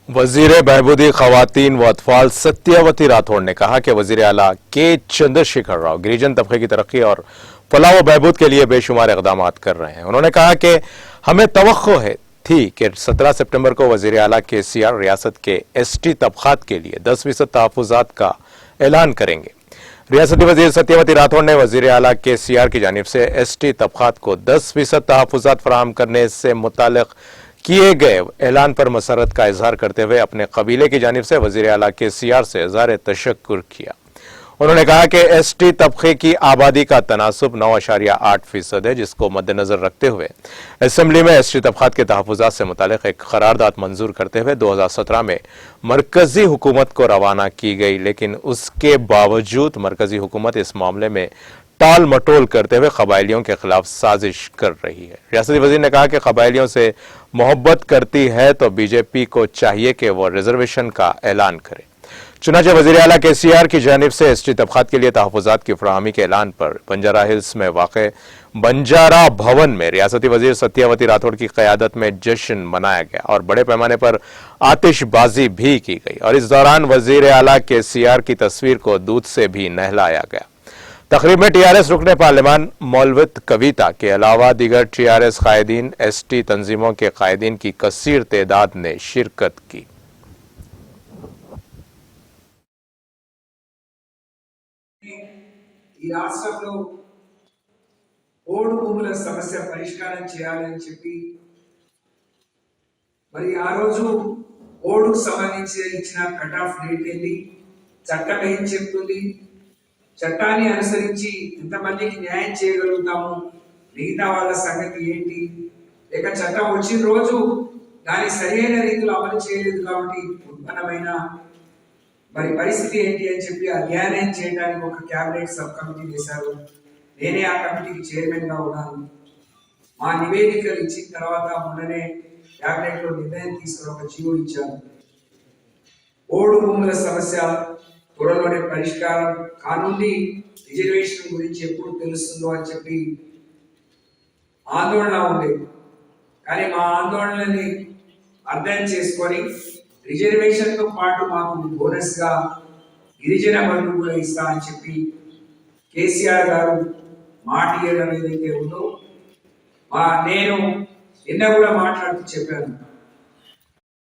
वजीर बहबूदी खवातीन व अतफाल सत्यवती राठौड़ ने कहा कि वजीर आला के चंद्रशेखर राव गिरिजन तबके की तरक्की और फलाह व बहबूद के लिए बेशुमार इकदाम कर रहे हैं। उन्होंने कहा कि हमें तवक्को थी कि 17 सितंबर को वजीर आला KCR रियासत के ST तबकात के लिए 10% तहफ़्फ़ुज़ात का ऐलान करेंगे। रियासती वजीर सत्यवती राठौड़ ने वजीर आला KCR की जानिब से ST तबकात को 10% तहफ़्फ़ुज़ात फराहम करने से मुताल्लिक़ किए गए ऐलान पर मसरत का इजहार करते हुए अपने कबीले की जानिब से वजीर आला KCR से इज़हार तशक्कुर किया। उन्होंने कहा कि ST तबके की आबादी का तनासुब 9.8% है, जिसको मद्देनजर रखते हुए असम्बली में ST तबकात के तहफ़्फ़ुज़ात से मुताल्लिक़ एक करारदाद मंजूर करते हुए 2017 में मरकजी हुकूमत को रवाना की गई, लेकिन उसके बावजूद मरकजी हुकूमत इस मामले में टाल मटोल करते हुए कबायलियों के खिलाफ साजिश कर रही है। रियासती वजीर ने कहा कि कबायलियों से मोहब्बत करती है तो BJP को चाहिए कि वह रिजर्वेशन का ऐलान करे। चुनांचे वजीर आला KCR की जानिब से ST तबकात के लिए तहफ़्फ़ुज़ात की फराहमी के ऐलान पर बंजारा हिल्स में वाक़े बंजारा भवन में रियासती वजीर सत्यवती राठौड़ की क़यादत में जश्न मनाया गया और बड़े पैमाने पर आतिशबाजी भी की गई और इस दौरान वजीर आला KCR की तस्वीर को दूध से भी नहलाया गया। तकरीब में TRS रुकने पार्लिमान मौलवित कविता के अलावा दीगर TRS कायदीन ST तंजीमों के कायदीन की कसीर तादाद ने शिरकत की। ఈ రాష్ట్రంలో ఓడు భూముల సమస్య పరిష్కారం చేయాలని చెప్పి మరి ఆ రోజు ఓడుకు సంబంధించి ఇచ్చిన కట్ ఆఫ్ డేట్ ఏంటి, చట్టం ఏం చెప్తుంది, చట్టాన్ని అనుసరించి ఎంతమందికి న్యాయం చేయగలుగుతాము, మిగతా వాళ్ళ సంగతి ఏంటి, లేక చట్టం వచ్చిన రోజు దాన్ని సరైన రీతిలో అమలు చేయలేదు కాబట్టి ఉత్పన్నమైన మరి పరిస్థితి ఏంటి అని చెప్పి అధ్యయనం చేయడానికి ఒక క్యాబినెట్ సబ్ కమిటీ వేశారు. నేనే ఆ కమిటీకి చైర్మన్ గా ఉన్నాను. మా నివేదికలు ఇచ్చిన తర్వాత మొన్ననే క్యాబినెట్ లో నిర్ణయం తీసుకుని ఒక జీవో ఇచ్చారు. ఓడు భూముల సమస్య త్వరలోనే పరిష్కారం కానుంది. రిజర్వేషన్ గురించి ఎప్పుడు తెలుస్తుందో అని చెప్పి ఆందోళన ఉండేది. కానీ మా ఆందోళనని అర్థం చేసుకొని రిజర్వేషన్ తో పాటు మాకు బోనస్ గా గిరిజన బంధు కూడా ఇస్తా అని చెప్పి KCR గారు మాట ఇవ్వడం ఏదైతే ఉందో నేను నిన్న కూడా మాట్లాడుతూ చెప్పాను.